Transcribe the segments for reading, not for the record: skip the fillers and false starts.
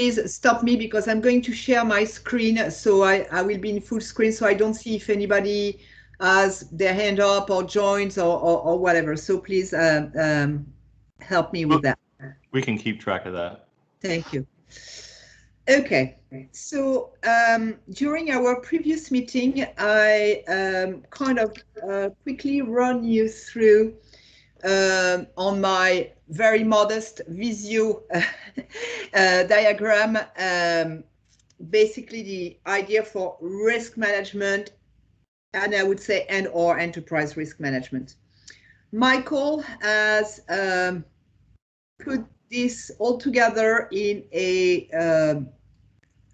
please stop me because I'm going to share my screen. So I will be in full screen, so I don't see if anybody has their hand up or joins or whatever. So please help me with that. We can keep track of that. Thank you. Okay, so during our previous meeting, I kind of quickly run you through on my very modest Visio diagram, basically the idea for risk management, and I would say and/or enterprise risk management. Michael has put this all together in a,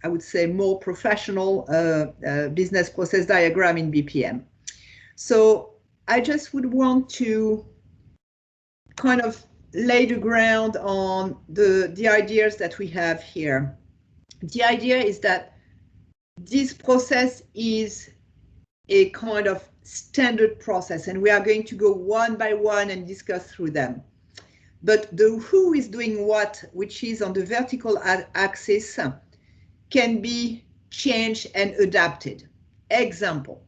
I would say, more professional business process diagram in BPM. So I just would want to kind of lay the ground on the ideas that we have here. The idea is that this process is a kind of standard process, and we are going to go one by one and discuss through them. But the who is doing what, which is on the vertical axis, can be changed and adapted. Example,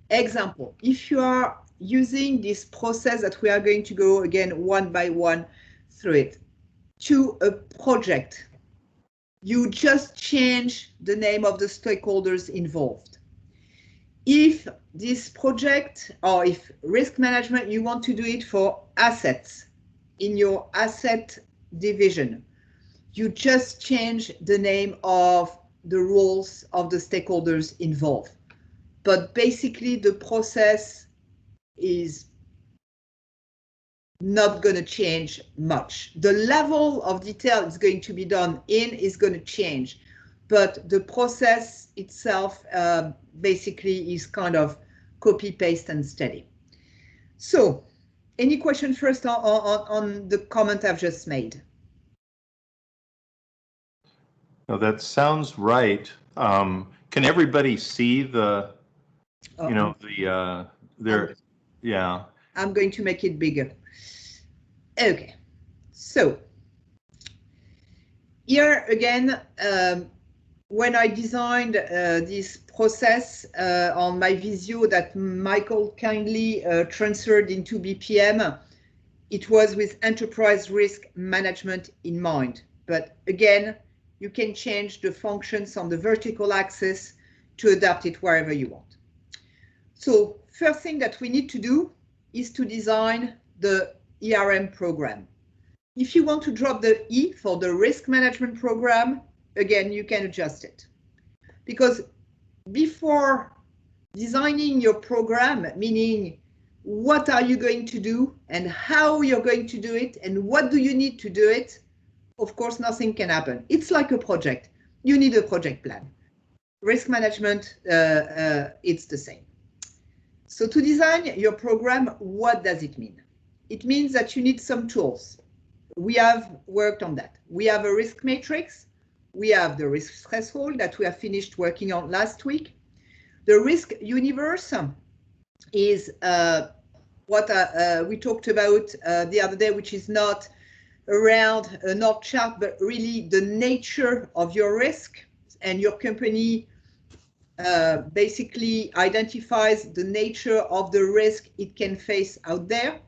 if you are using this process that we are going to go again one by one through it to a project, you just change the name of the stakeholders involved. If this project, or if risk management, you want to do it for assets in your asset division, you just change the name of the roles of the stakeholders involved. But basically the process is not going to change much. The level of detail is going to be done in is going to change, but the process itself basically is kind of copy, paste, and steady. So, any question first on the comment I've just made? No, that sounds right. Can everybody see the, you know, the yeah. I'm going to make it bigger. Okay, so here again, when I designed this process on my Visio that Michael kindly transferred into BPM, it was with enterprise risk management in mind. But again, you can change the functions on the vertical axis to adapt it wherever you want. So first thing that we need to do is to design the ERM program. If you want to drop the E for the risk management program, again, you can adjust it. Because before designing your program, meaning what are you going to do and how you're going to do it and what do you need to do it, of course, nothing can happen. It's like a project. You need a project plan. Risk management, it's the same. So to design your program, what does it mean? It means that you need some tools. We have worked on that. We have a risk matrix. We have the risk threshold that we have finished working on last week. The risk universe is what we talked about the other day, which is not around an org chart, but really the nature of your risk, and your company basically identifies the nature of the risk it can face out there.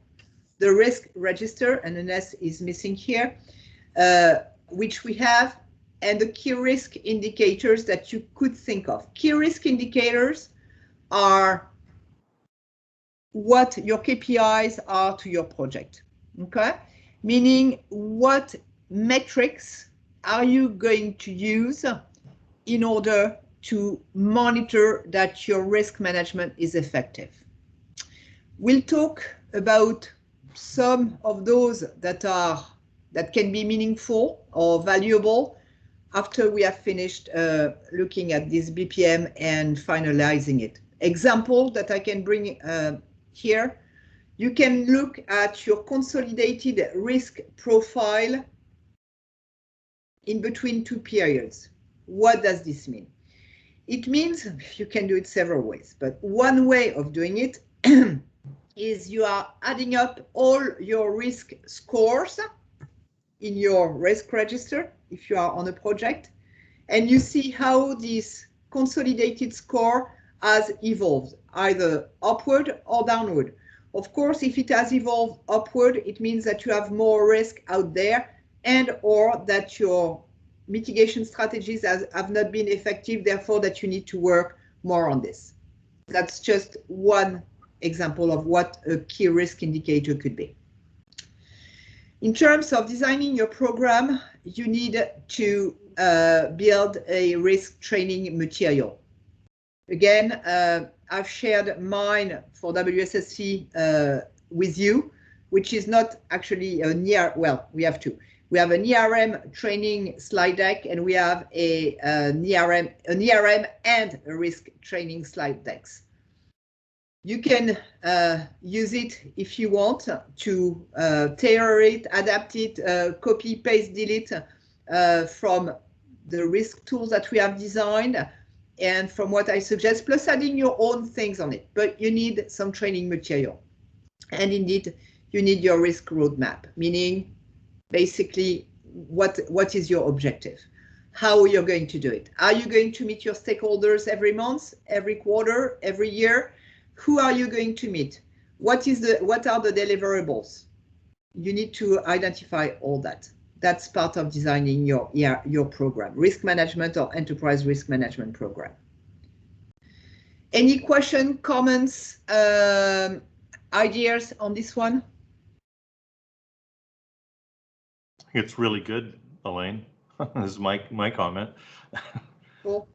The risk register, and an S is missing here, which we have, and the key risk indicators that you could think of. Key risk indicators are what your KPIs are to your project, okay? Meaning what metrics are you going to use in order to monitor that your risk management is effective. We'll talk about some of those that can be meaningful or valuable after we have finished looking at this BPM and finalizing it. Example that I can bring here, you can look at your consolidated risk profile in between two periods. What does this mean? It means you can do it several ways, but one way of doing it is you are adding up all your risk scores in your risk register, if you are on a project, and you see how this consolidated score has evolved, either upward or downward. Of course, if it has evolved upward, it means that you have more risk out there and or that your mitigation strategies have not been effective, therefore that you need to work more on this. That's just one example of what a key risk indicator could be. In terms of designing your program, you need to build a risk training material. Again, I've shared mine for WSSC with you, which is not actually a near, well, we have two. We have an ERM training slide deck, and we have an ERM and a risk training slide decks. You can use it if you want to tailor it, adapt it, copy, paste, delete from the risk tools that we have designed and from what I suggest, plus adding your own things on it. But you need some training material. And indeed, you need your risk roadmap, meaning basically what is your objective? How you're going to do it? Are you going to meet your stakeholders every month, every quarter, every year? Who are you going to meet? What are the deliverables? You need to identify all that. That's part of designing your program, risk management or enterprise risk management program. Any question, comments, ideas on this one? It's really good, Elaine. This is my comment. Cool.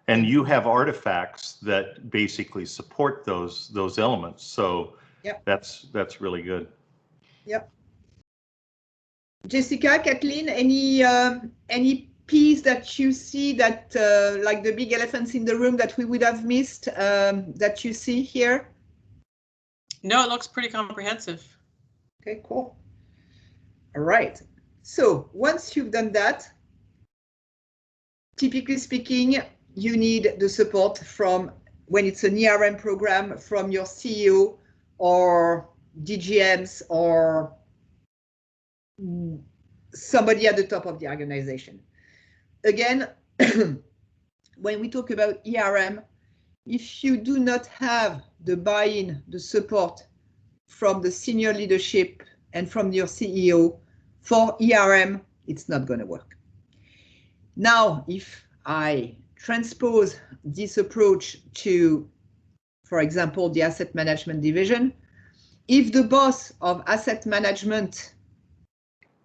And you have artifacts that basically support those elements. So yep. That's really good. Yep. Jessica, Kathleen, any piece that you see that like the big elephants in the room that we would have missed that you see here? No, it looks pretty comprehensive. Okay, cool. All right. So once you've done that, typically speaking, you need the support from, when it's an ERM program, from your CEO or DGMs or somebody at the top of the organization. Again, when we talk about ERM, if you do not have the buy-in, the support from the senior leadership and from your CEO for ERM, it's not going to work. Now, if I transpose this approach to, for example, the asset management division, if the boss of asset management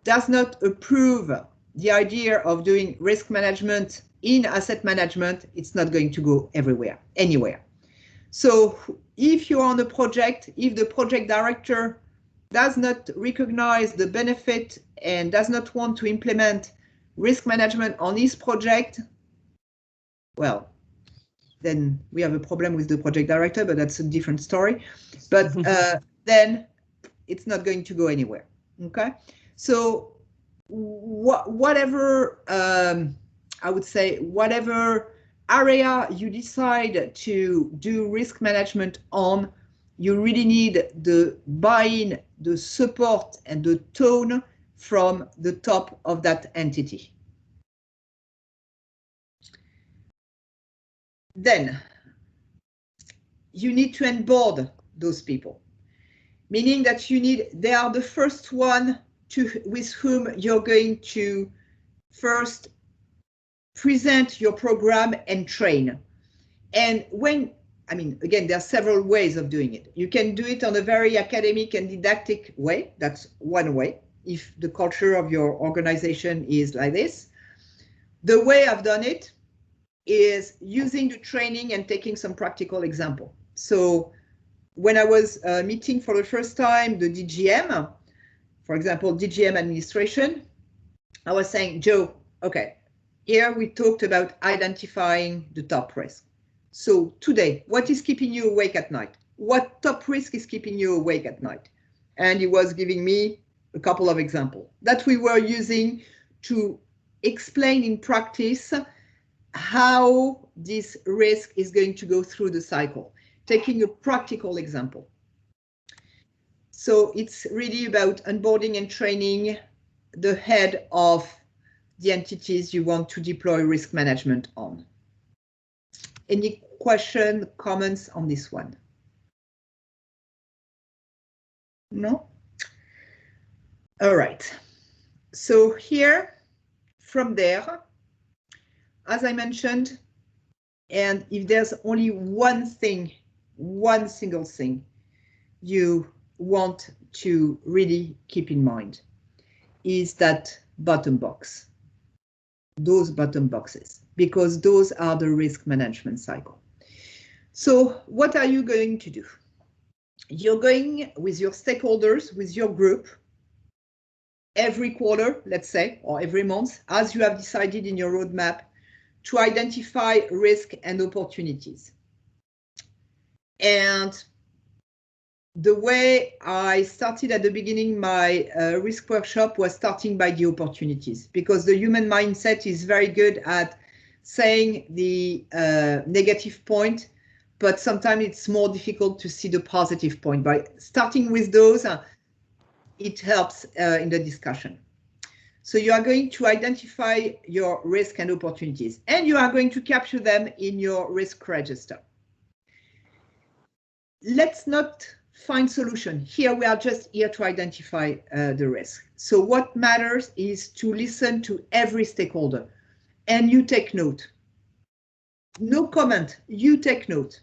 does not approve the idea of doing risk management in asset management, it's not going to go anywhere. So if you're on a project, if the project director does not recognize the benefit and does not want to implement risk management on his project, well, then we have a problem with the project director, but that's a different story. But then it's not going to go anywhere, okay? So whatever, I would say, whatever area you decide to do risk management on, you really need the buy-in, the support, and the tone from the top of that entity. Then you need to onboard those people, meaning that they are the first one with whom you're going to first present your program and train. And again, there are several ways of doing it. You can do it on a very academic and didactic way. That's one way, if the culture of your organization is like this. The way I've done it is using the training and taking some practical example. So when I was meeting for the first time the DGM, for example, DGM administration, I was saying, Joe, okay, here we talked about identifying the top risk. So today, what is keeping you awake at night? What top risk is keeping you awake at night? And he was giving me a couple of examples that we were using to explain in practice how this risk is going to go through the cycle, taking a practical example. So it's really about onboarding and training the head of the entities you want to deploy risk management on. Any question, comments on this one? No? All right. So here, from there, as I mentioned, and if there's only one thing, one single thing you want to really keep in mind, is that bottom box, those bottom boxes, because those are the risk management cycle. So what are you going to do? You're going with your stakeholders, with your group, every quarter, let's say, or every month, as you have decided in your roadmap, to identify risk and opportunities. And the way I started at the beginning, my risk workshop was starting by the opportunities, because the human mindset is very good at saying the negative point, but sometimes it's more difficult to see the positive point. By starting with those, it helps in the discussion. So you are going to identify your risk and opportunities, and you are going to capture them in your risk register. Let's not find solution. Here we are just here to identify the risk. So what matters is to listen to every stakeholder, and you take note. No comment, you take note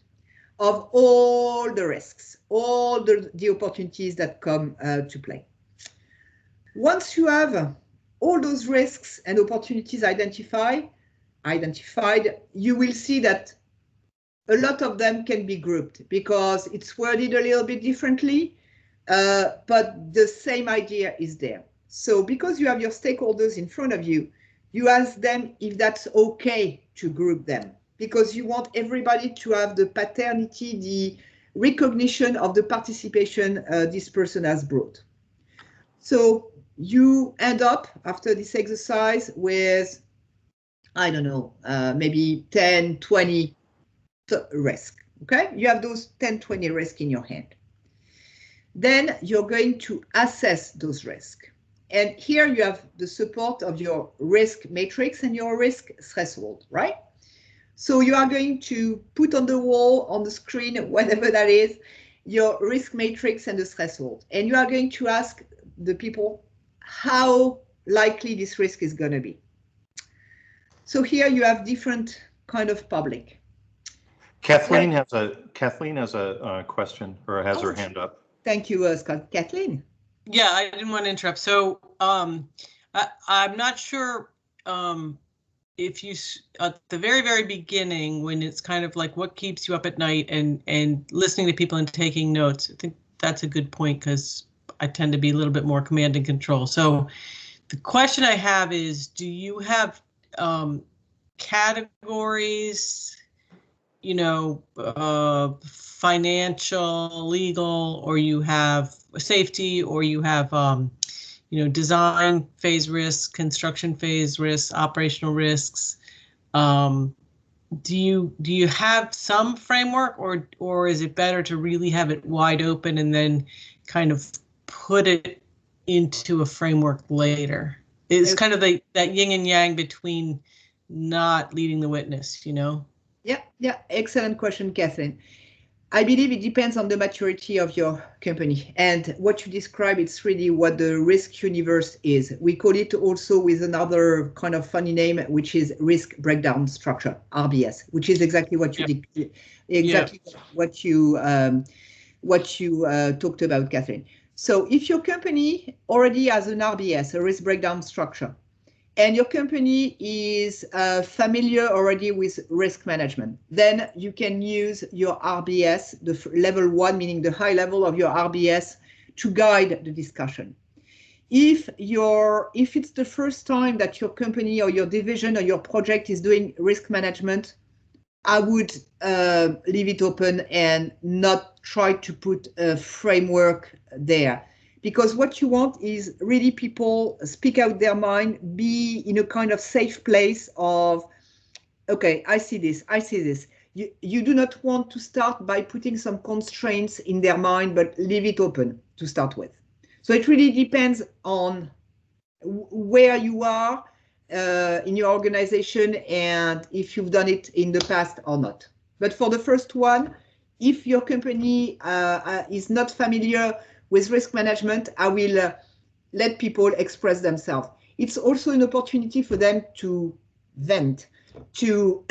of all the risks, all the opportunities that come to play. Once you have all those risks and opportunities identified, you will see that a lot of them can be grouped because it's worded a little bit differently, but the same idea is there. So because you have your stakeholders in front of you, you ask them if that's okay to group them, because you want everybody to have the paternity, the recognition of the participation this person has brought. So you end up after this exercise with, I don't know, maybe 10, 20 risk, okay? You have those 10, 20 risks in your hand. Then you're going to assess those risks. And here you have the support of your risk matrix and your risk threshold, right? So you are going to put on the wall, on the screen, whatever that is, your risk matrix and the threshold. And you are going to ask the people how likely this risk is going to be. So here you have different kind of public. Kathleen has a question, or has her hand up. Thank you, Scott. Kathleen. Yeah, I didn't want to interrupt. So I'm not sure if you, at the very beginning, when it's kind of like what keeps you up at night and listening to people and taking notes, I think that's a good point, because I tend to be a little bit more command and control. So the question I have is, do you have categories, you know, financial, legal, or you have safety, or you have, you know, design phase risks, construction phase risks, operational risks? Do you have some framework, or is it better to really have it wide open and then kind of put it into a framework later? It's kind of that yin and yang between not leading the witness, you know? Yeah, excellent question, Catherine. I believe it depends on the maturity of your company, and what you describe, it's really what the risk universe is. We call it also with another kind of funny name, which is risk breakdown structure, RBS, which is exactly what you did, exactly what you talked about, Catherine. So if your company already has an RBS, a risk breakdown structure, and your company is familiar already with risk management, then you can use your RBS, the level 1, meaning the high level of your RBS, to guide the discussion. If it's the first time that your company or your division or your project is doing risk management, I would leave it open and not try to put a framework there. Because what you want is really people speak out their mind, be in a kind of safe place of, okay, I see this, I see this. You do not want to start by putting some constraints in their mind, but leave it open to start with. So it really depends on where you are, in your organization and if you've done it in the past or not. But for the first one, if your company is not familiar with risk management, I will let people express themselves. It's also an opportunity for them to vent, to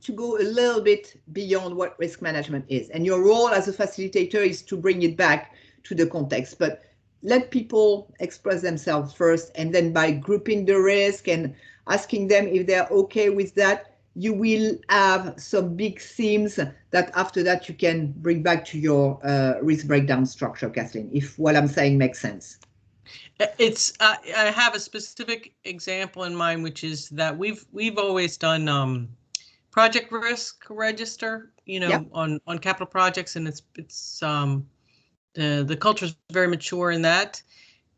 to go a little bit beyond what risk management is. And your role as a facilitator is to bring it back to the context. But let people express themselves first, and then by grouping the risk and asking them if they're okay with that, you will have some big themes that after that you can bring back to your risk breakdown structure, Kathleen, if what I'm saying makes sense. It's I have a specific example in mind, which is that we've always done project risk register, you know, Yep. on capital projects, and it's the culture is very mature in that,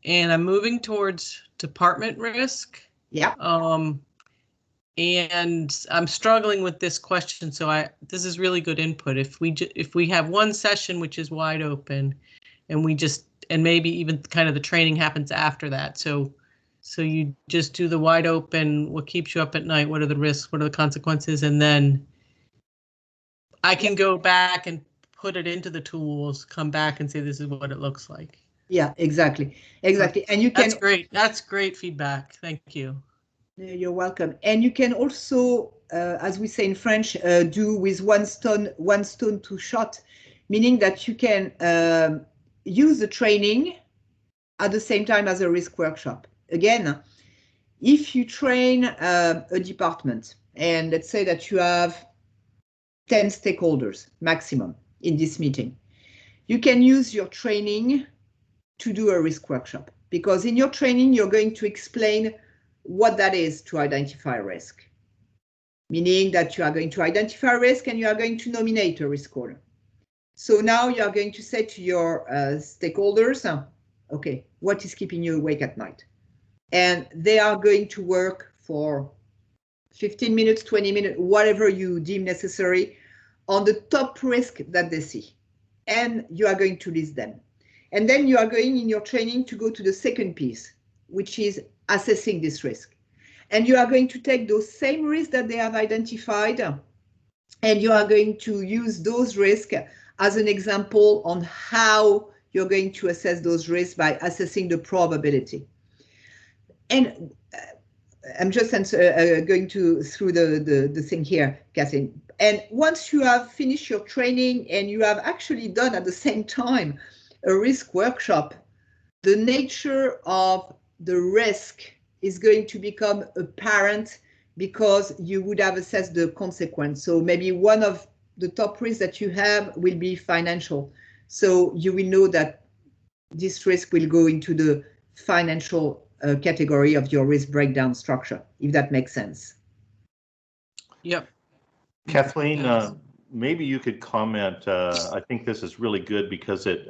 and I'm moving towards department risk. Yeah. And I'm struggling with this question, so this is really good input. If we have one session which is wide open, and maybe even kind of the training happens after that. So you just do the wide open, what keeps you up at night, what are the risks, what are the consequences, and then I can go back and put it into the tools, come back and say this is what it looks like. Yeah, exactly. And you can. That's great feedback. Thank you. You're welcome. And you can also, as we say in French, do with one stone two shot, meaning that you can use the training at the same time as a risk workshop. Again, if you train a department, and let's say that you have 10 stakeholders maximum in this meeting, you can use your training to do a risk workshop, because in your training, you're going to explain what that is to identify risk, meaning that you are going to identify risk and you are going to nominate a risk owner. So now you are going to say to your stakeholders, okay, what is keeping you awake at night? And they are going to work for 15 minutes, 20 minutes, whatever you deem necessary, on the top risk that they see. And you are going to list them. And then you are going in your training to go to the second piece, which is assessing this risk. And you are going to take those same risks that they have identified, and you are going to use those risks as an example on how you're going to assess those risks by assessing the probability. And I'm just going through the thing here, Kathleen. And once you have finished your training and you have actually done at the same time a risk workshop, the nature of the risk is going to become apparent because you would have assessed the consequence. So maybe one of the top risks that you have will be financial. So you will know that this risk will go into the financial category of your risk breakdown structure, if that makes sense. Yep. Kathleen, maybe you could comment. I think this is really good because you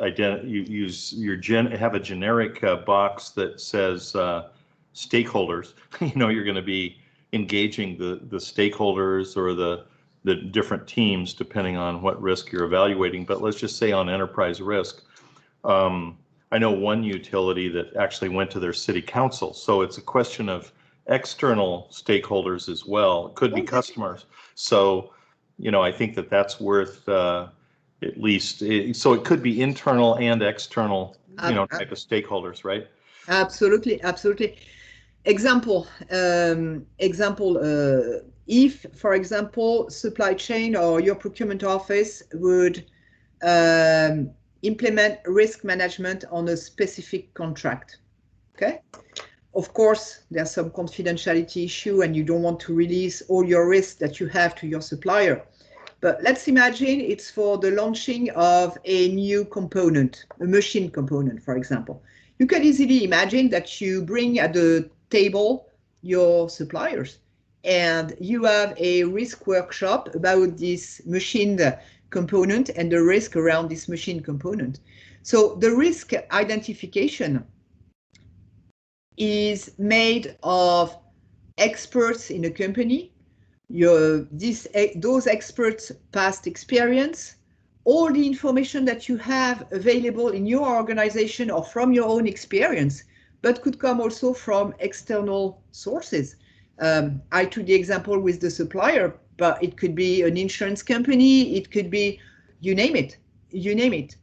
have a generic box that says stakeholders. You know, you're going to be engaging the stakeholders or the different teams depending on what risk you're evaluating. But let's just say on enterprise risk, I know one utility that actually went to their city council. So it's a question of external stakeholders as well. It could be customers. So, you know, I think that's worth at least, so it could be internal and external, type of stakeholders, right? Absolutely, absolutely. Example, if, for example, supply chain or your procurement office would implement risk management on a specific contract, okay? Of course, there's some confidentiality issue and you don't want to release all your risks that you have to your supplier. But let's imagine it's for the launching of a new component, a machine component, for example. You can easily imagine that you bring at the table your suppliers and you have a risk workshop about this machine component and the risk around this machine component. So the risk identification is made of experts in a company, those experts' past experience, all the information that you have available in your organization or from your own experience, but could come also from external sources. I took the example with the supplier, but it could be an insurance company, it could be, you name it, you name it.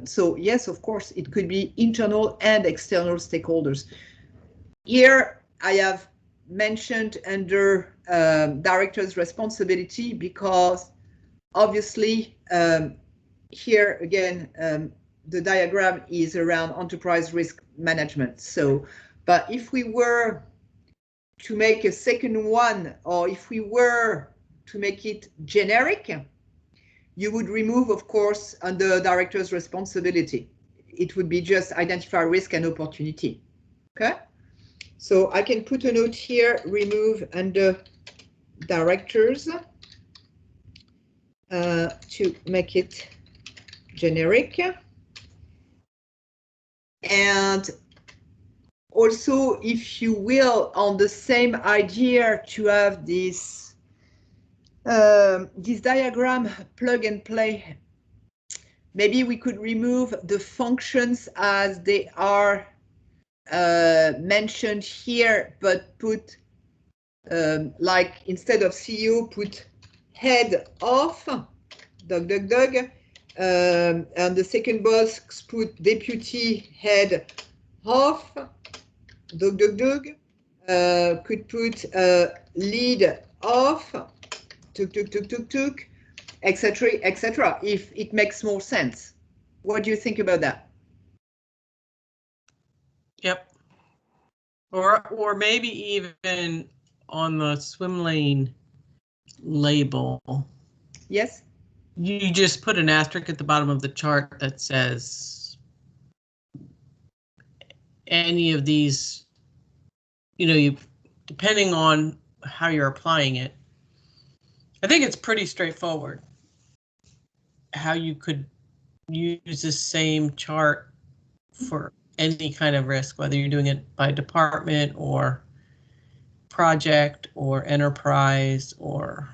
So yes, of course, it could be internal and external stakeholders. Here I have mentioned under director's responsibility because obviously here again the diagram is around enterprise risk management. So, but if we were to make a second one, or if we were to make it generic, you would remove, of course, under director's responsibility. It would be just identify risk and opportunity. Okay. So I can put a note here, remove under directors to make it generic. And also, if you will, on the same idea to have this, this diagram plug and play, maybe we could remove the functions as they are mentioned here, but put like instead of CEO, put head of, dog, dog, dog, and the second box put deputy head of, dog, dog, dog, could put lead of, tuk, tuk, tuk, tuk, tuk, etc., if it makes more sense. What do you think about that? Yep. Or maybe even on the swim lane label. Yes. You just put an asterisk at the bottom of the chart that says any of these, you know, you depending on how you're applying it. I think it's pretty straightforward how you could use the same chart for any kind of risk, whether you're doing it by department or project or enterprise or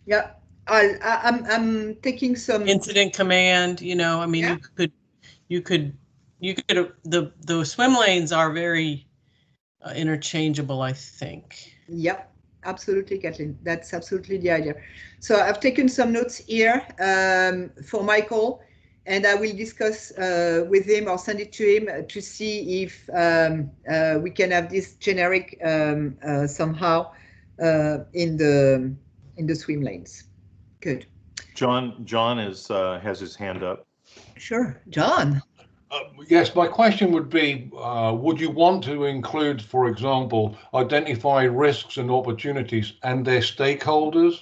Yeah, I'm taking some incident command. You know, I mean, yeah. you could the swim lanes are very interchangeable, I think. Yep, absolutely, Kathleen. That's absolutely the idea. So I've taken some notes here for Michael, and I will discuss with him or send it to him to see if we can have this generic somehow in the swim lanes. Good. John is has his hand up. Sure, John. Yes, my question would be, would you want to include, for example, identify risks and opportunities and their stakeholders?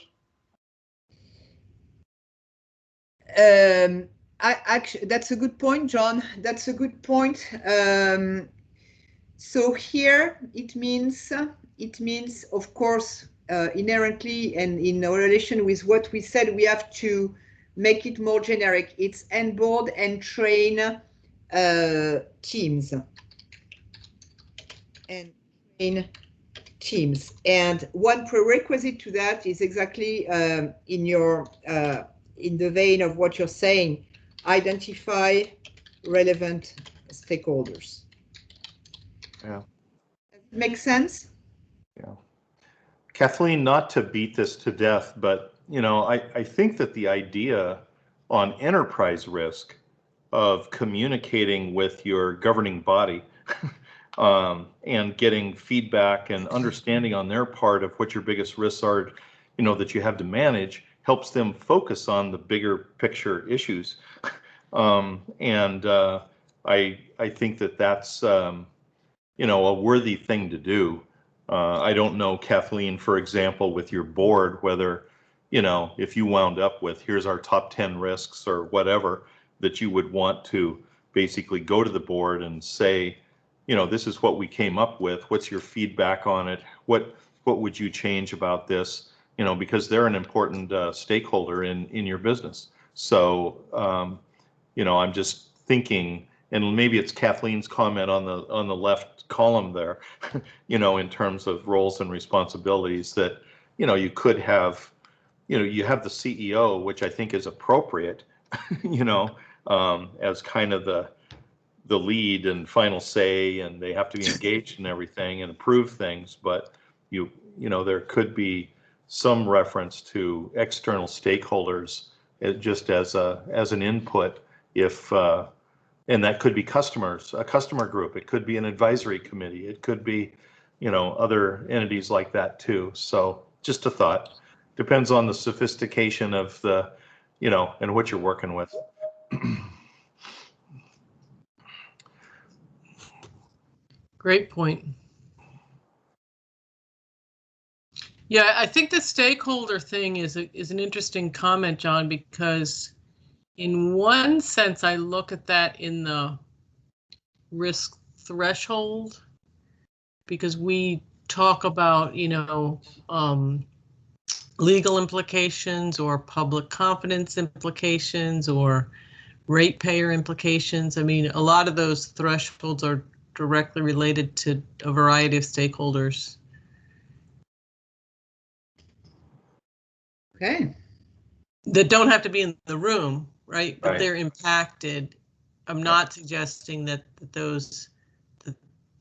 Actually, that's a good point, John. That's a good point. So here it means, of course, inherently and in relation with what we said, we have to make it more generic. It's onboard and train teams. And train teams. And one prerequisite to that is exactly in your in the vein of what you're saying, identify relevant stakeholders. Yeah. Makes sense? Yeah. Kathleen, not to beat this to death, but you know, I think that the idea on enterprise risk of communicating with your governing body and getting feedback and understanding on their part of what your biggest risks are, you know, that you have to manage, helps them focus on the bigger picture issues. I think that that's you know, a worthy thing to do. I don't know, Kathleen, for example, with your board, whether, you know, if you wound up with, here's our top 10 risks or whatever, that you would want to basically go to the board and say, you know, this is what we came up with. What's your feedback on it? What would you change about this? You know, because they're an important stakeholder in your business. So, you know, I'm just thinking, and maybe it's Kathleen's comment on the left column there, you know, in terms of roles and responsibilities, that, you know, you could have, you know, you have the CEO, which I think is appropriate, you know, as kind of the lead and final say, and they have to be engaged in everything and approve things. But you know, there could be some reference to external stakeholders just as an input, if and that could be customers, a customer group, it could be an advisory committee, it could be, you know, other entities like that too. So just a thought. Depends on the sophistication of the, you know, and what you're working with. Great point. Yeah, I think the stakeholder thing is an interesting comment, John, because in one sense, I look at that in the risk threshold, because we talk about, you know, legal implications or public confidence implications or ratepayer implications. I mean, a lot of those thresholds are directly related to a variety of stakeholders. Okay. That don't have to be in the room, right? But Right. they're impacted. I'm not suggesting that those,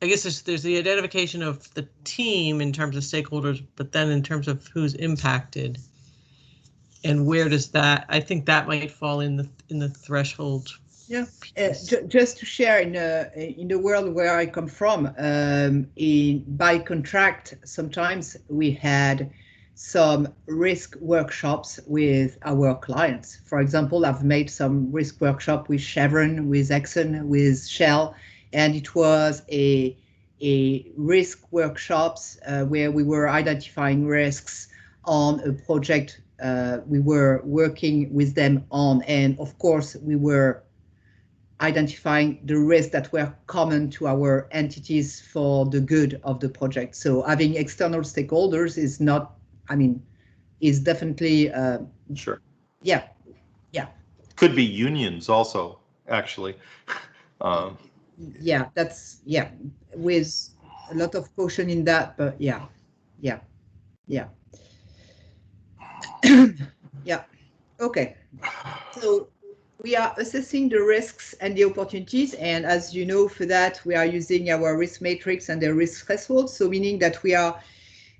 I guess there's the identification of the team in terms of stakeholders, but then in terms of who's impacted and where does that, I think that might fall in the threshold. Yeah, just to share in the world where I come from, by contract, sometimes we had some risk workshops with our clients. For example, I've made some risk workshop with Chevron, with Exxon, with Shell, and it was a risk workshops where we were identifying risks on a project we were working with them on, and of course we were identifying the risks that were common to our entities for the good of the project. So having external stakeholders is not, I mean, is definitely Sure. Yeah. Could be unions also, actually. Yeah, that's, yeah, with a lot of caution in that, but yeah. Yeah. Okay. So we are assessing the risks and the opportunities, and as you know, for that we are using our risk matrix and the risk threshold. So meaning that we are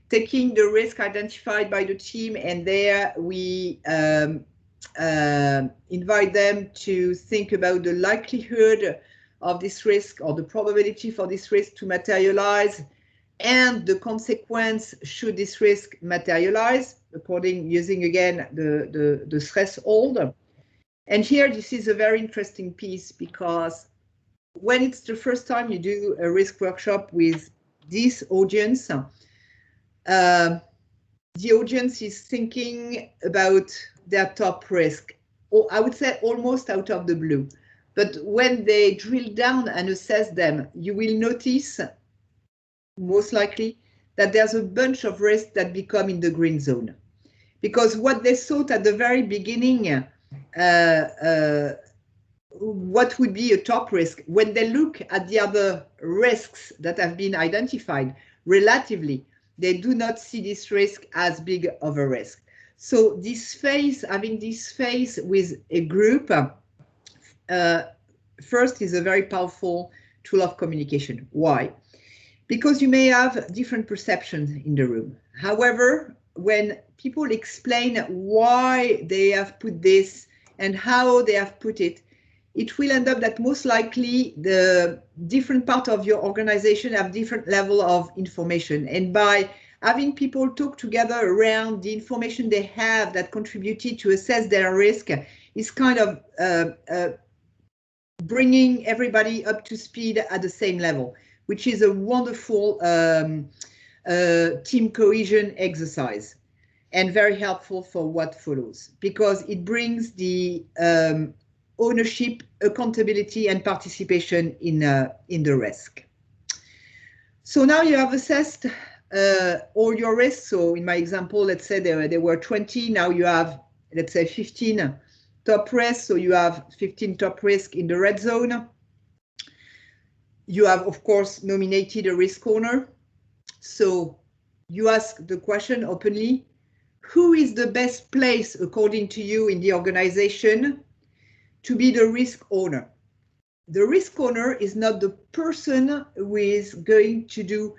taking the risk identified by the team, and there we invite them to think about the likelihood of this risk or the probability for this risk to materialize, and the consequence should this risk materialize, using again the threshold. And here, this is a very interesting piece, because when it's the first time you do a risk workshop with this audience, the audience is thinking about their top risk, or I would say almost out of the blue. But when they drill down and assess them, you will notice, most likely, that there's a bunch of risks that become in the green zone. Because what they thought at the very beginning, what would be a top risk, when they look at the other risks that have been identified, relatively, they do not see this risk as big of a risk. So this phase, having this phase with a group, first is a very powerful tool of communication. Why? Because you may have different perceptions in the room. However, when people explain why they have put this and how they have put it, it will end up that most likely the different part of your organization have different level of information. And by having people talk together around the information they have that contributed to assess their risk is kind of bringing everybody up to speed at the same level, which is a wonderful team cohesion exercise, and very helpful for what follows, because it brings the ownership, accountability, and participation in the risk. So now you have assessed all your risks. So in my example, let's say there were 20, now you have, let's say, 15 top risks. So you have 15 top risks in the red zone. You have, of course, nominated a risk owner. So you ask the question openly, who is the best place, according to you, in the organization to be the risk owner. The risk owner is not the person who is going to do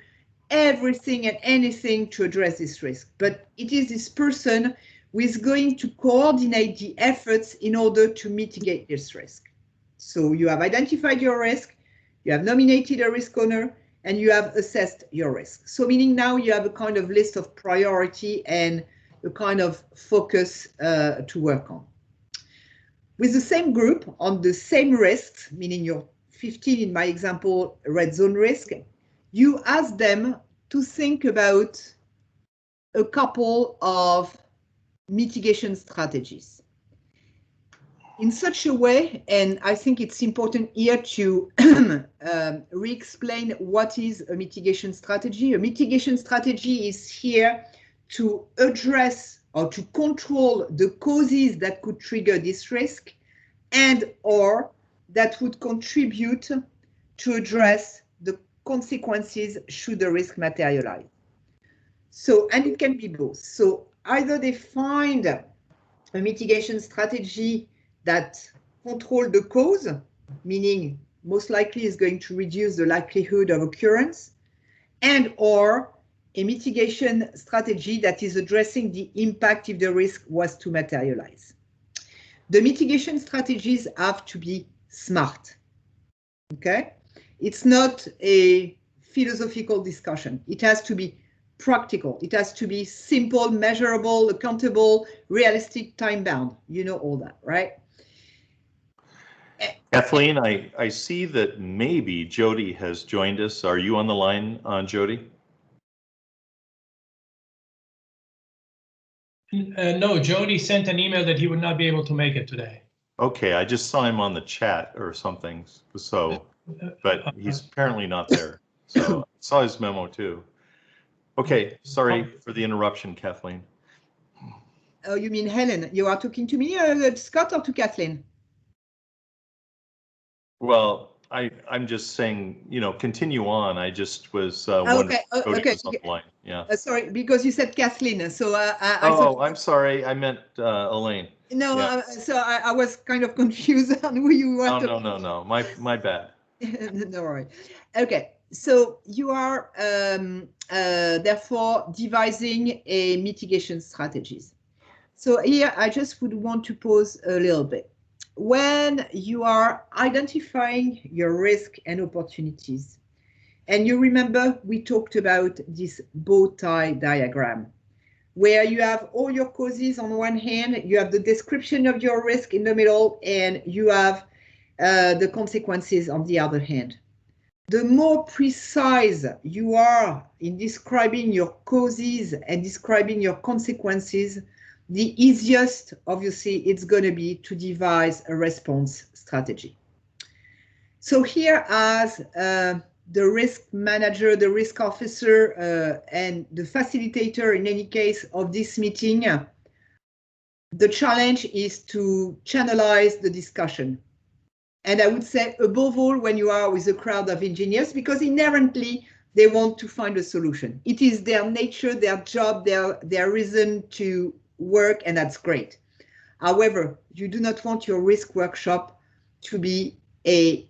everything and anything to address this risk, but it is this person who is going to coordinate the efforts in order to mitigate this risk. So you have identified your risk, you have nominated a risk owner, and you have assessed your risk. So meaning now you have a kind of list of priority and a kind of focus to work on. With the same group on the same risks, meaning your 15 in my example, red zone risk, you ask them to think about a couple of mitigation strategies in such a way, and I think it's important here to re-explain what is a mitigation strategy. A mitigation strategy is here to address or to control the causes that could trigger this risk and or that would contribute to address the consequences should the risk materialize. So, and it can be both. So either they find a mitigation strategy that control the cause, meaning most likely is going to reduce the likelihood of occurrence, and or a mitigation strategy that is addressing the impact if the risk was to materialize. The mitigation strategies have to be smart, okay? It's not a philosophical discussion. It has to be practical. It has to be simple, measurable, accountable, realistic, time-bound. You know all that, right? Kathleen, I see that maybe Jody has joined us. Are you on the line, Jody? No, Jody sent an email that he would not be able to make it today. Okay, I just saw him on the chat or something, so, but he's apparently not there. So I saw his memo too. Okay, sorry for the interruption, Kathleen. Oh, you mean Helen? You are talking to me, Scott, or to Kathleen? Well, I'm just saying, you know, continue on. I just was wondering if Jody was on the line. Yeah. Sorry, because you said Kathleen, so I'm sorry. I meant Elaine. No, yeah. So I was kind of confused on who you were. No. My bad. No worry. Okay, so you are therefore devising a mitigation strategies. So here I just would want to pause a little bit. When you are identifying your risk and opportunities, and you remember we talked about this bow tie diagram, where you have all your causes on one hand, you have the description of your risk in the middle, and you have the consequences on the other hand. The more precise you are in describing your causes and describing your consequences, the easiest, obviously, it's going to be to devise a response strategy. So here, as the risk manager, the risk officer, and the facilitator, in any case, of this meeting, the challenge is to channelize the discussion. And I would say, above all, when you are with a crowd of engineers, because inherently they want to find a solution. It is their nature, their job, their reason to work, and that's great. However, you do not want your risk workshop to be a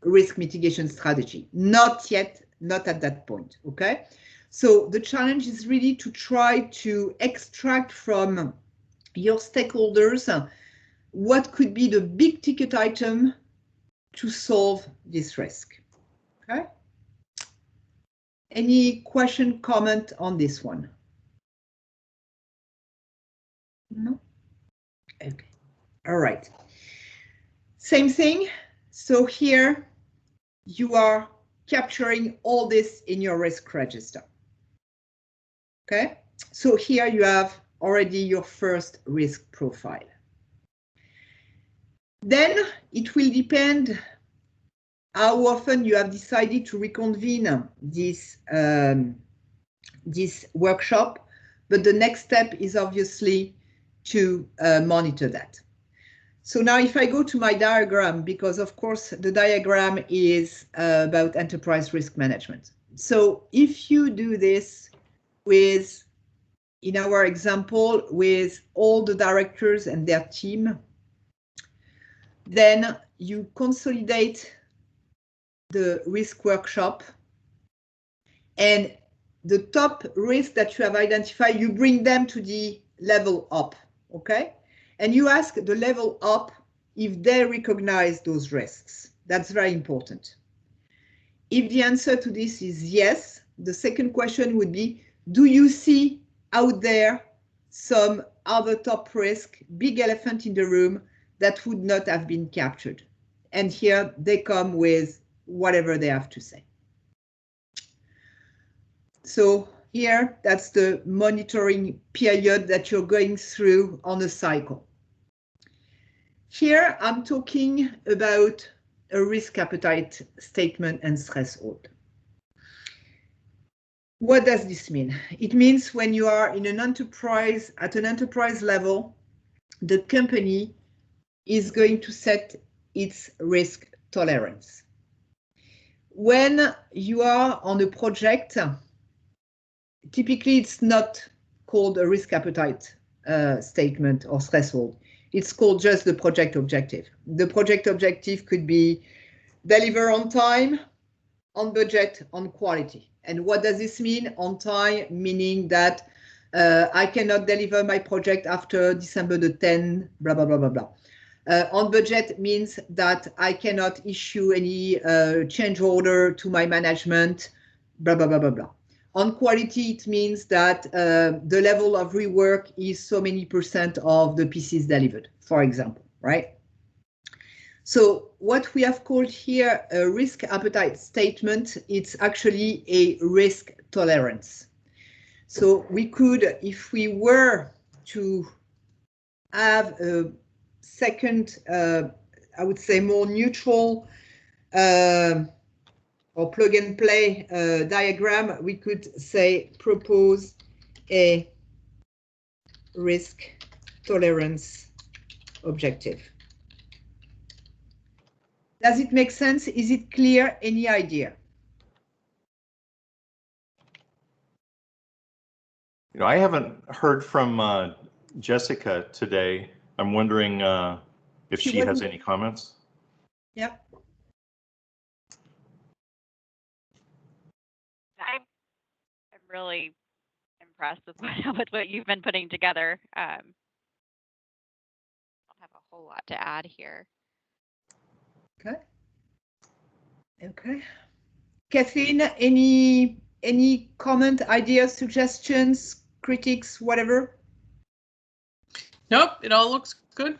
risk mitigation strategy. Not yet, not at that point, okay? So the challenge is really to try to extract from your stakeholders what could be the big ticket item to solve this risk, okay? Any question, comment on this one? No? Okay, all right. Same thing, so here you are capturing all this in your risk register, okay? So here you have already your first risk profile. Then it will depend how often you have decided to reconvene this, this workshop, but the next step is obviously to monitor that. So now if I go to my diagram, because of course the diagram is about enterprise risk management. So if you do this with, in our example, with all the directors and their team, Then you consolidate the risk workshop, and the top risk that you have identified, you bring them to the level up, okay? And you ask the level up if they recognize those risks. That's very important. If the answer to this is yes, the second question would be, do you see out there some other top risk, big elephant in the room that would not have been captured? And here they come with whatever they have to say. So here, that's the monitoring period that you're going through on a cycle. Here, I'm talking about a risk appetite statement and threshold. What does this mean? It means when you are in an enterprise, at an enterprise level, the company is going to set its risk tolerance. When you are on a project, typically it's not called a risk appetite statement or threshold. It's called just the project objective. The project objective could be deliver on time, on budget, on quality. And what does this mean? On time, meaning that I cannot deliver my project after December the 10th, blah, blah, blah, blah, blah. On budget means that I cannot issue any change order to my management, blah, blah, blah, blah, blah. On quality, it means that the level of rework is so many % of the pieces delivered, for example, right? So what we have called here a risk appetite statement, it's actually a risk tolerance. So we could, if we were to have a second, I would say more neutral or plug and play diagram, we could say propose a risk tolerance objective. Does it make sense? Is it clear? Any idea? You know, I haven't heard from Jessica today. I'm wondering if she has any comments. Yeah. I'm really impressed with what you've been putting together. I don't have a whole lot to add here. Okay. Okay. Kathleen, any comment, ideas, suggestions, critiques, whatever? Nope, it all looks good.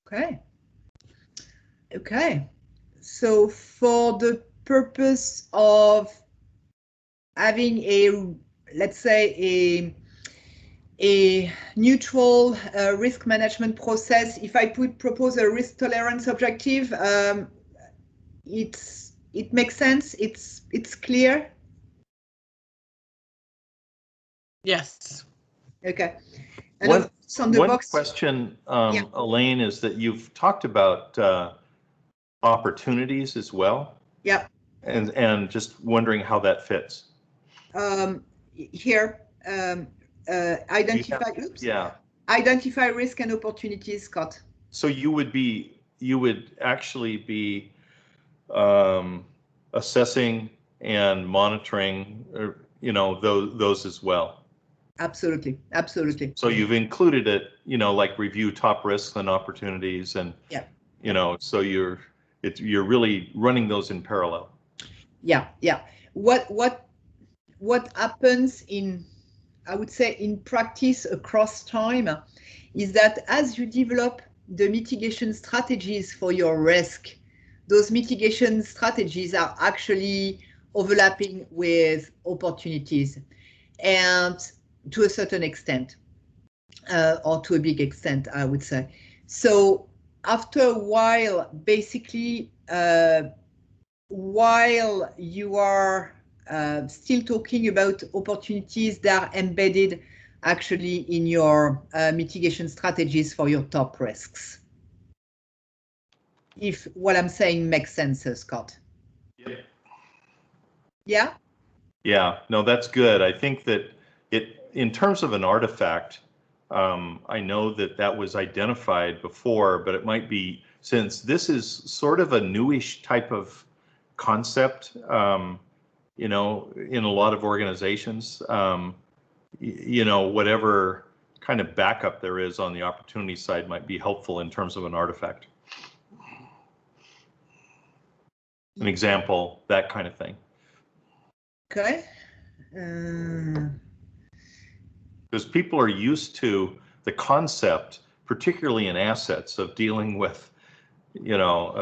Okay. Okay. So for the purpose of having a, let's say, a neutral risk management process, if I propose a risk tolerance objective, it makes sense. It's clear. Yes. Okay. And one question, yeah. Elaine, is that you've talked about opportunities as well. Yeah. And just wondering how that fits. Here, identify. Oops. Yeah. Identify risk and opportunities, Scott. So you would actually be assessing and monitoring, you know, those as well. Absolutely, absolutely. So you've included it, you know, like review top risks and opportunities, and yeah, you know, so you're really running those in parallel. Yeah, yeah. What happens in, I would say, in practice across time is that as you develop the mitigation strategies for your risk, those mitigation strategies are actually overlapping with opportunities, and to a certain extent, or to a big extent, I would say. So after a while, basically, while you are still talking about opportunities that are embedded actually in your mitigation strategies for your top risks. If what I'm saying makes sense, Scott. Yep. Yeah? Yeah, no, that's good. I think that in terms of an artifact, I know that was identified before, but it might be since this is sort of a newish type of concept, you know, in a lot of organizations, you know, whatever kind of backup there is on the opportunity side might be helpful in terms of an artifact. An example, that kind of thing. Okay. Because people are used to the concept, particularly in assets, of dealing with, you know,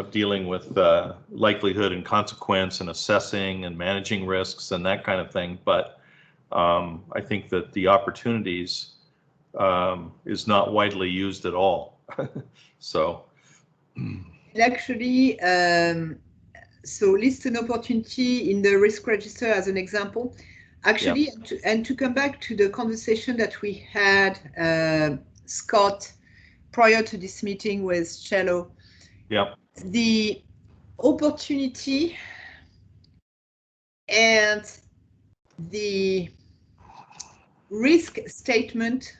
likelihood and consequence and assessing and managing risks and that kind of thing. But I think that the opportunities is not widely used at all. So. Actually, so list an opportunity in the risk register as an example. Actually, yeah. and to come back to the conversation that we had, Scott, prior to this meeting with Cello. Yeah. The opportunity and the risk statement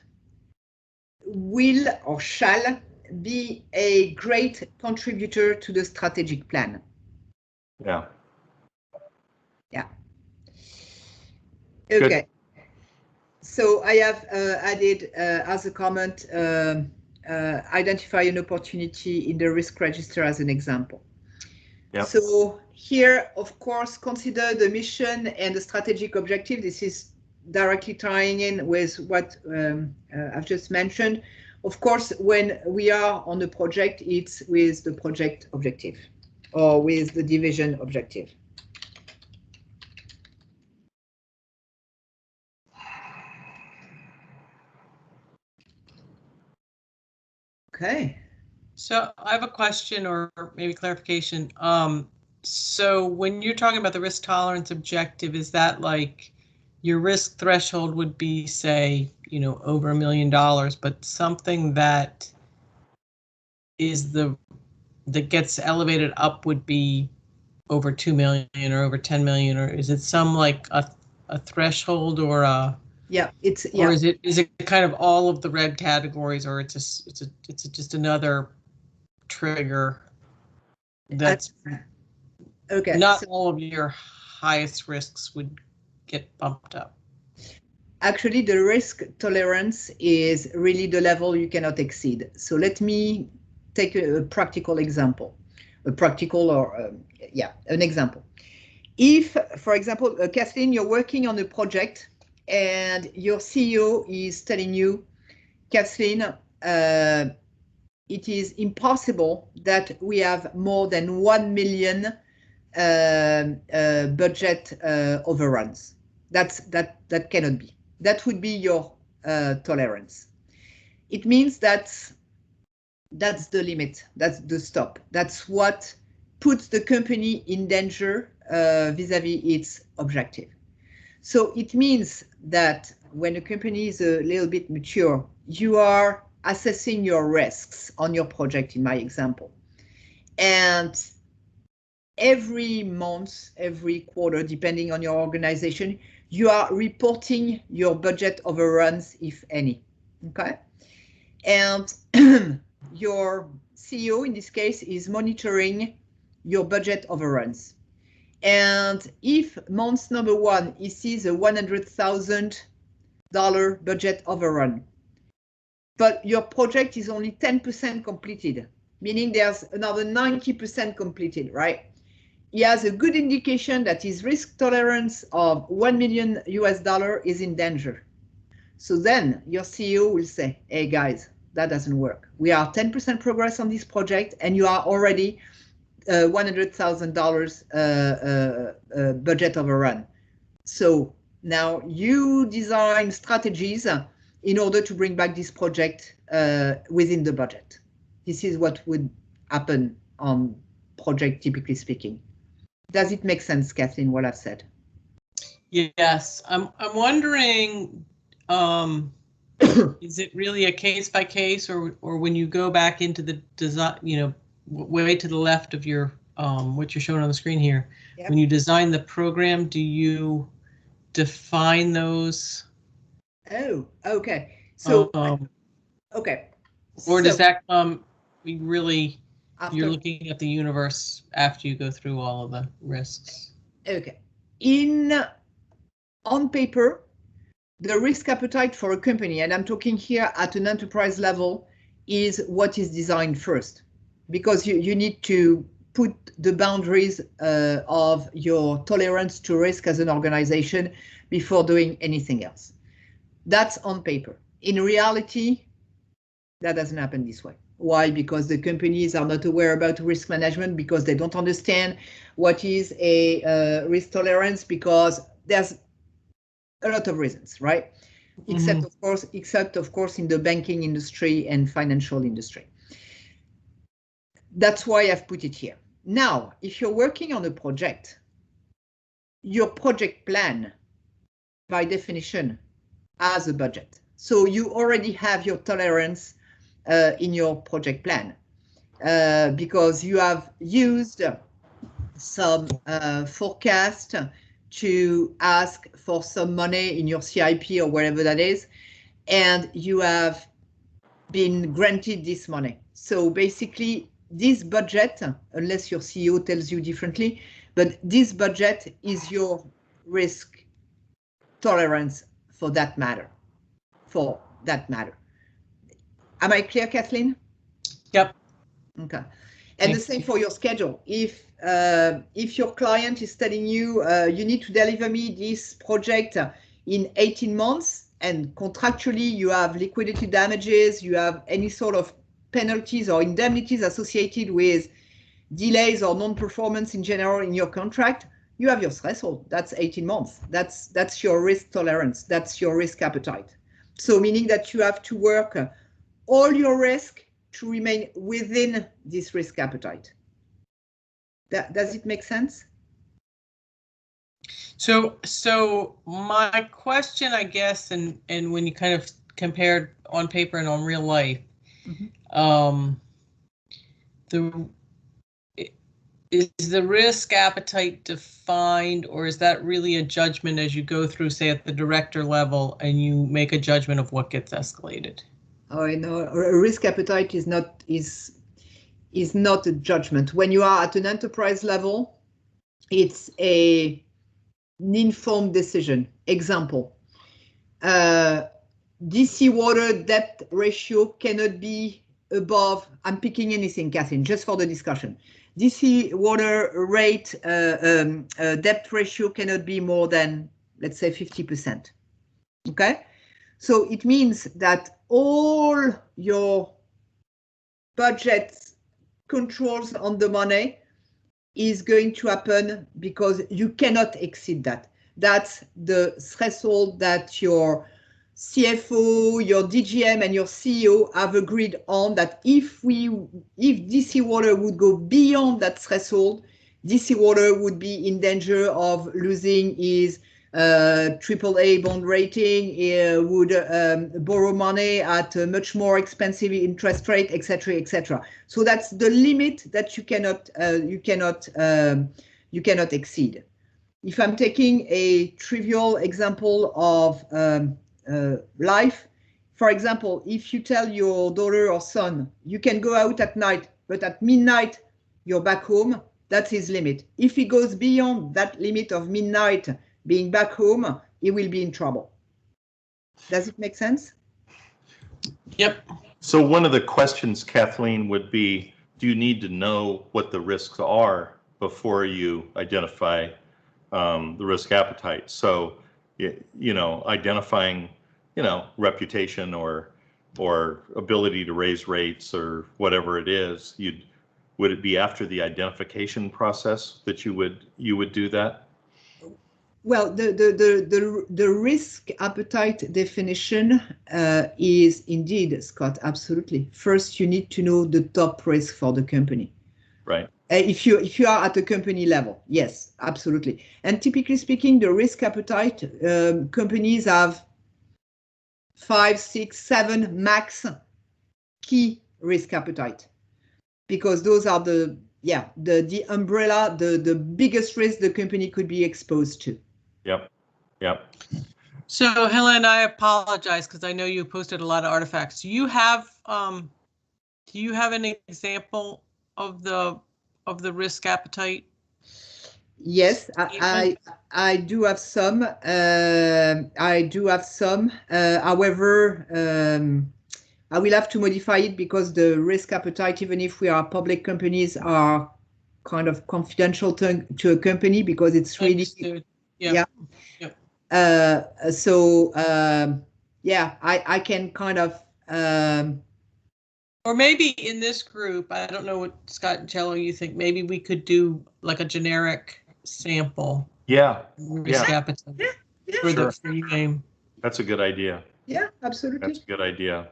will or shall be a great contributor to the strategic plan. Yeah. Yeah. Okay. Good. So I have added as a comment, identify an opportunity in the risk register as an example. Yep. So here, of course, consider the mission and the strategic objective. This is directly tying in with what I've just mentioned. Of course, when we are on the project, it's with the project objective or with the division objective. Okay. So I have a question or maybe clarification. So when you're talking about the risk tolerance objective, is that like your risk threshold would be, say, you know, over $1 million, but something that is that gets elevated up would be over 2 million or over 10 million, or is it some like a threshold or a? Yeah, it's or is it kind of all of the red categories, or it's just another trigger that's okay. Not so, all of your highest risks would get bumped up. Actually, the risk tolerance is really the level you cannot exceed. So let me take a practical example, an example. If, for example, Kathleen, you're working on a project and your CEO is telling you, Kathleen, it is impossible that we have more than 1 million budget overruns. That cannot be. That would be your tolerance. It means that's the limit. That's the stop. That's what puts the company in danger vis-a-vis its objective. So it means that when a company is a little bit mature, you are assessing your risks on your project, in my example. And every month, every quarter, depending on your organization, you are reporting your budget overruns, if any, okay? And your CEO, in this case, is monitoring your budget overruns. And if month number 1, he sees a $100,000 budget overrun, but your project is only 10% completed, meaning there's another 90% completed, right? He has a good indication that his risk tolerance of $1 million is in danger. So then your CEO will say, hey guys, that doesn't work. We are 10% progress on this project and you are already $100,000 budget overrun. So now you design strategies in order to bring back this project within the budget. This is what would happen on project, typically speaking. Does it make sense, Kathleen, what I've said? Yes, I'm wondering, is it really a case by case, or when you go back into the design, you know, way to the left of your what you're showing on the screen here, yep. When you design the program, do you define those? Oh, okay. So, okay. Or does that we really You're looking at the universe after you go through all of the risks. Okay. On paper, the risk appetite for a company, and I'm talking here at an enterprise level, is what is designed first, because you need to put the boundaries of your tolerance to risk as an organization before doing anything else. That's on paper. In reality, that doesn't happen this way. Why? Because the companies are not aware about risk management, because they don't understand what is a risk tolerance, because there's a lot of reasons, right? Except of course in the banking industry and financial industry. That's why I've put it here. Now, if you're working on a project, your project plan, by definition, has a budget. So you already have your tolerance in your project plan because you have used some forecast to ask for some money in your CIP or wherever that is, and you have been granted this money. So basically, this budget, unless your CEO tells you differently, but this budget is your risk tolerance for that matter. Am I clear, Kathleen? Yep. Okay. And the same for your schedule. If your client is telling you you need to deliver me this project in 18 months, and contractually you have liquidated damages, you have any sort of penalties or indemnities associated with delays or non-performance in general in your contract, you have your threshold. That's 18 months. That's your risk tolerance. That's your risk appetite. So meaning that you have to work all your risk to remain within this risk appetite. Does it make sense? So my question, I guess, and when you kind of compared on paper and on real life, is the risk appetite defined, or is that really a judgment as you go through, say, at the director level, and you make a judgment of what gets escalated? Oh, no, a risk appetite is not a judgment. When you are at an enterprise level, it's an informed decision. Example, DC water debt ratio cannot be above, I'm picking anything, Catherine, just for the discussion. DC water rate debt ratio cannot be more than, let's say, 50%. Okay? So it means that all your budget controls on the money is going to happen because you cannot exceed that. That's the threshold that your CFO, your DGM, and your CEO have agreed on, that if DC water would go beyond that threshold, DC water would be in danger of losing his AAA bond rating, would borrow money at a much more expensive interest rate, etc., etc. So that's the limit that you cannot exceed. If I'm taking a trivial example of life, for example, if you tell your daughter or son, you can go out at night, but at midnight you're back home, that's his limit. If he goes beyond that limit of midnight being back home, he will be in trouble. Does it make sense? Yep. So one of the questions, Kathleen, would be, do you need to know what the risks are before you identify the risk appetite? So, identifying, reputation or ability to raise rates or whatever it is, would it be after the identification process that you would do that? Well, the risk appetite definition is indeed, Scott, absolutely. First, you need to know the top risk for the company. Right. If you are at a company level, yes, absolutely. And typically speaking, the risk appetite, companies have 5, 6, 7 max key risk appetite, because those are the umbrella, the biggest risk the company could be exposed to. Yep. So Helen, I apologize because I know you posted a lot of artifacts. Do you have an example of the risk appetite? Yes, I do have some. I do have some. However, I will have to modify it because the risk appetite, even if we are public companies, are kind of confidential to a company because it's really Understood. yeah. Yep. So yeah, I can kind of or maybe in this group, I don't know what Scott and Cello you think. Maybe we could do like a generic sample. Yeah. Risk appetite for Sure. the free name. That's a good idea. Yeah, absolutely. That's a good idea.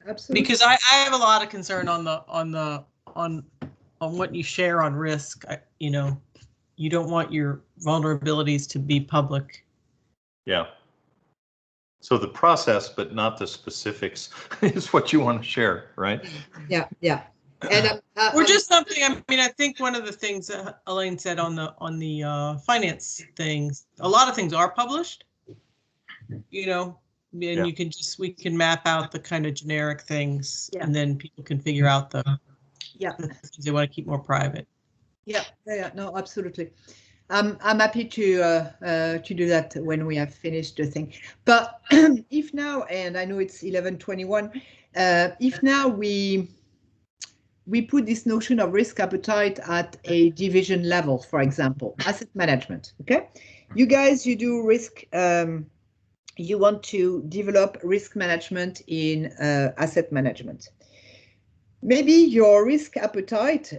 Absolutely. Because I have a lot of concern on what you share on risk. You know, you don't want your vulnerabilities to be public. Yeah. So the process, but not the specifics, is what you want to share, right? Yeah, yeah. And or just something. I mean, I think one of the things that Elaine said on the finance things, a lot of things are published. You know, and Yeah. we can map out the kind of generic things, Yeah. and then people can figure out the things they want to keep more private. Yeah, no, absolutely. I'm happy to do that when we have finished the thing. But if now, and I know it's 11:21, if now we put this notion of risk appetite at a division level, for example, asset management. Okay, you guys, you do risk. You want to develop risk management in asset management. Maybe your risk appetite,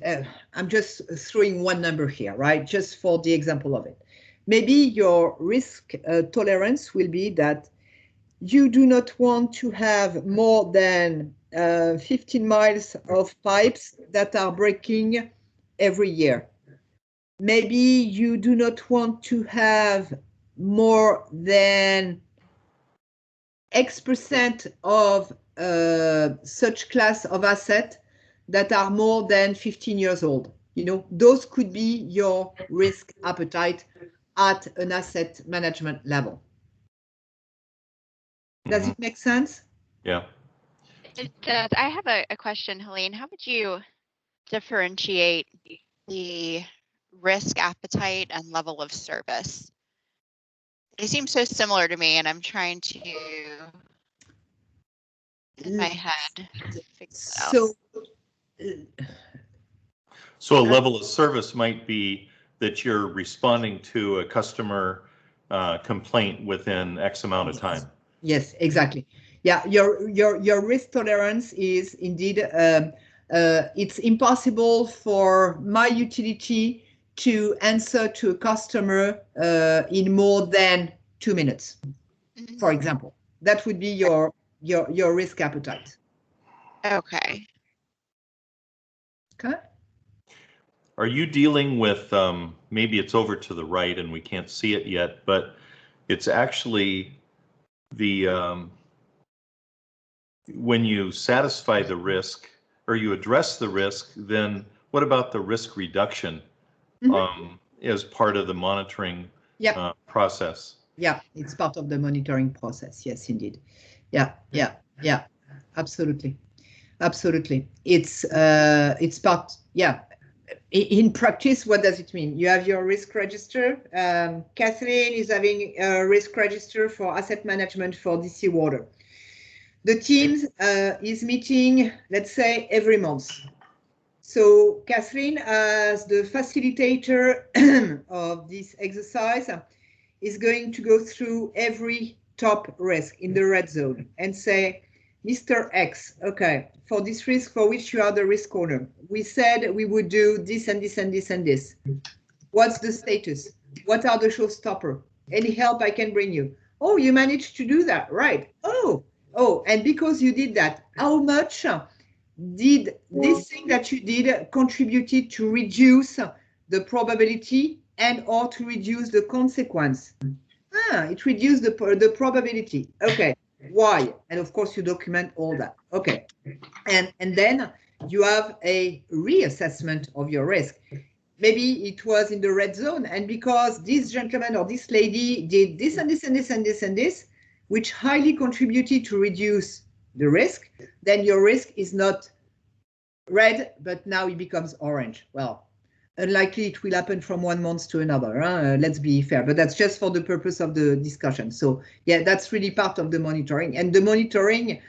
I'm just throwing one number here, right? Just for the example of it. Maybe your risk tolerance will be that you do not want to have more than 15 miles of pipes that are breaking every year. Maybe you do not want to have more than X% of such class of asset that are more than 15 years old. You know, those could be your risk appetite at an asset management level. Does it make sense? Yeah. It does. I have a question, Helene. How would you differentiate the risk appetite and level of service? They seem so similar to me, and I'm trying to, in my head, figure that out. So a level of service might be that you're responding to a customer complaint within X amount of time. Yes, exactly. Yeah, your risk tolerance is indeed, it's impossible for my utility to answer to a customer in more than 2 minutes, for example. That would be your risk appetite. Okay. Okay. Are you dealing with, maybe it's over to the right and we can't see it yet, but it's actually the, when you satisfy the risk or you address the risk, then what about the risk reduction as part of the monitoring process? Yeah, it's part of the monitoring process. Yes, indeed. Yeah, absolutely. It's part, in practice, what does it mean? You have your risk register. Kathleen is having a risk register for asset management for DC Water. The team is meeting, let's say, every month. So Kathleen, as the facilitator of this exercise, is going to go through every top risk in the red zone and say, Mr. X, okay, for this risk for which you are the risk owner, we said we would do this and this and this and this. What's the status? What are the showstoppers? Any help I can bring you? Oh, you managed to do that, right? Oh, and because you did that, how much did this thing that you did contributed to reduce the probability and or to reduce the consequence? It reduced the probability. Okay. Why? And of course you document all that. Okay. And then you have a reassessment of your risk. Maybe it was in the red zone, and because this gentleman or this lady did this and this and this and this and this, which highly contributed to reduce the risk, then your risk is not red, but now it becomes orange. Well, unlikely it will happen from 1 month to another. Let's be fair, but that's just for the purpose of the discussion. So yeah, that's really part of the monitoring, and the monitoring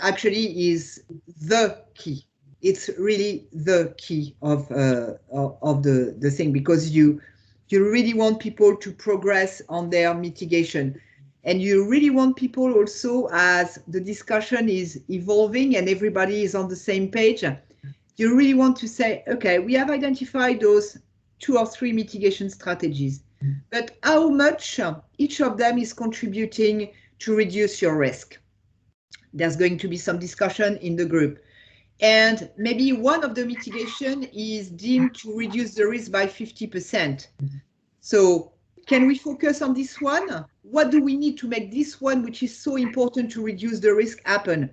actually is the key. It's really the key of the thing, because you really want people to progress on their mitigation. And you really want people also, as the discussion is evolving and everybody is on the same page, you really want to say, okay, we have identified those 2 or 3 mitigation strategies, but how much each of them is contributing to reduce your risk? There's going to be some discussion in the group. And maybe one of the mitigation is deemed to reduce the risk by 50%. So can we focus on this one? What do we need to make this one, which is so important to reduce the risk, happen?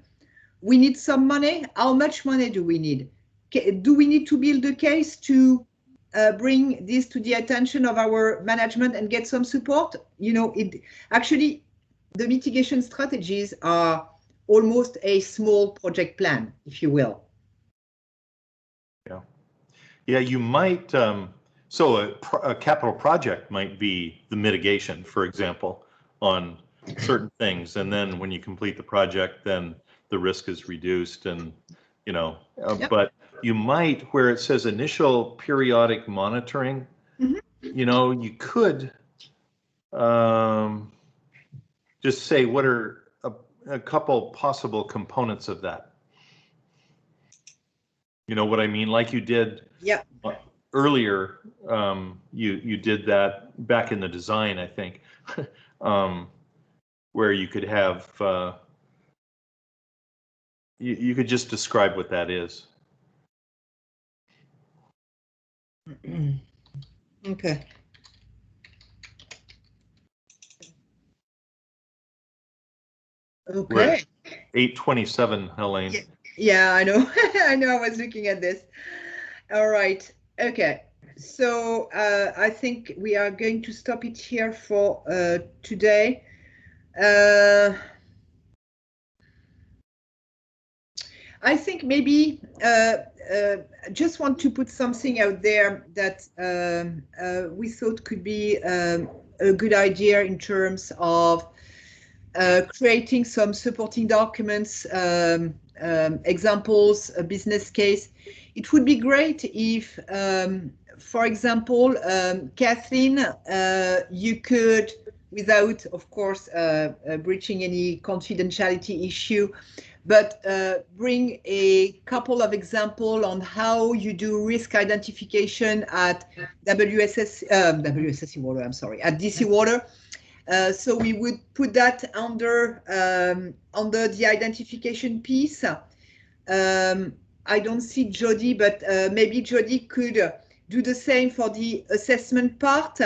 We need some money. How much money do we need? Do we need to build a case to bring this to the attention of our management and get some support? You know, actually, the mitigation strategies are almost a small project plan, if you will. Yeah. Yeah, you might, so a capital project might be the mitigation, for example, on certain things. And then when you complete the project, then the risk is reduced, and, you know, Yep. But you might, where it says initial periodic monitoring, you know, you could just say, what are a couple possible components of that? You know what I mean? Like you did earlier, you did that back in the design, I think, where you could have, you could just describe what that is. Okay. Okay. 827, Helene. Yeah, I know. I know. I was looking at this. All right. Okay. So I think we are going to stop it here for today. I think maybe just want to put something out there that we thought could be a good idea in terms of creating some supporting documents, examples, a business case. It would be great if, for example, Kathleen, you could, without, of course, breaching any confidentiality issue, but bring a couple of examples on how you do risk identification at WSSC Water, I'm sorry, at DC Water. So we would put that under the identification piece. I don't see Jody, but maybe Jody could do the same for the assessment part.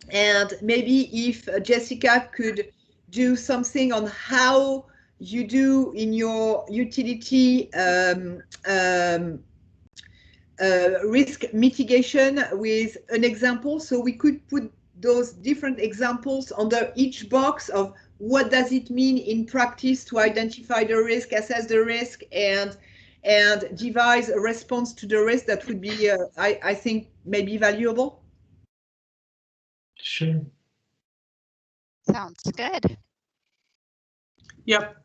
And maybe if Jessica could do something on how you do in your utility risk mitigation with an example. So we could put those different examples under each box of what does it mean in practice to identify the risk, assess the risk, and devise a response to the risk. That would be, I think, maybe valuable. Sure. Sounds good. Yep.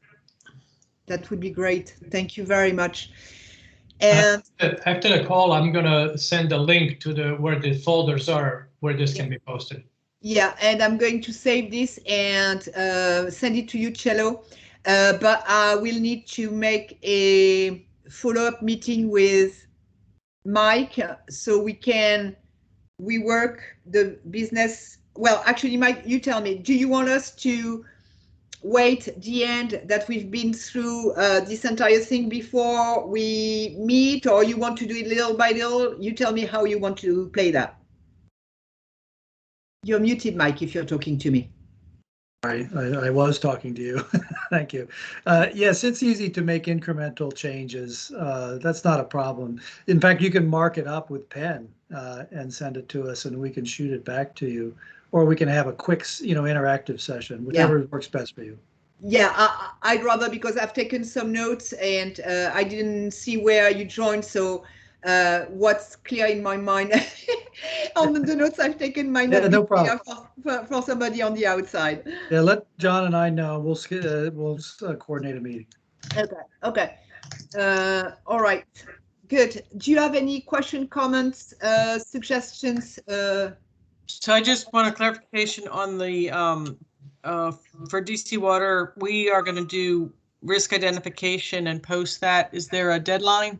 That would be great. Thank you very much. And after the call, I'm gonna send a link to where the folders are, where this can be posted. Yeah, and I'm going to save this and send it to you, Cello. But I will need to make a follow-up meeting with Mike so we work the business. Well, actually, Mike, you tell me, do you want us to wait the end that we've been through this entire thing before we meet, or you want to do it little by little? You tell me how you want to play that. You're muted, Mike, if you're talking to me. I was talking to you. Thank you. Yes, it's easy to make incremental changes. That's not a problem. In fact, you can mark it up with pen and send it to us, and we can shoot it back to you. Or we can have a quick, interactive session, whichever works best for you. Yeah, I'd rather, because I've taken some notes and I didn't see where you joined. So what's clear in my mind on the notes I've taken might not no be problem. clear for somebody on the outside. Yeah, let John and I know. We'll coordinate a meeting. Okay. All right. Good. Do you have any question, comments, suggestions? So I just want a clarification on the for DC Water. We are going to do risk identification and post that. Is there a deadline?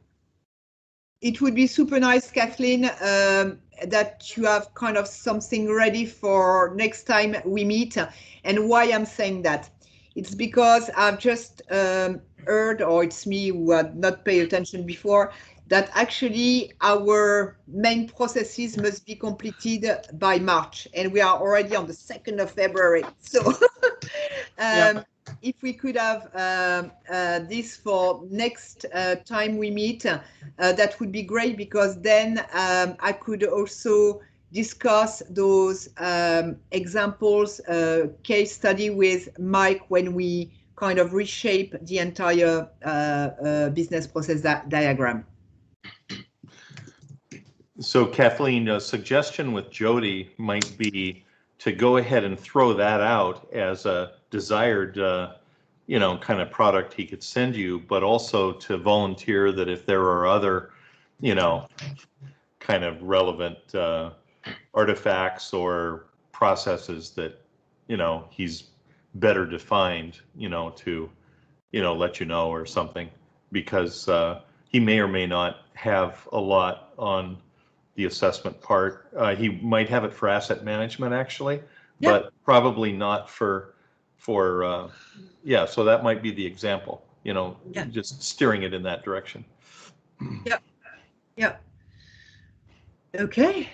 It would be super nice, Kathleen, that you have kind of something ready for next time we meet. And why I'm saying that, it's because I've just heard, or it's me who had not paid attention before, that actually our main processes must be completed by March, and we are already on the 2nd of February. So if we could have this for next time we meet, that would be great, because then I could also discuss those examples, case study with Mike when we kind of reshape the entire business process diagram. So Kathleen, a suggestion with Jody might be to go ahead and throw that out as a desired, kind of product he could send you, but also to volunteer that if there are other, kind of relevant artifacts or processes that, he's better defined, to, let you know or something, because he may or may not have a lot on the assessment part. He might have it for asset management, actually, but probably not for so that might be the example, just steering it in that direction. Yeah. Okay.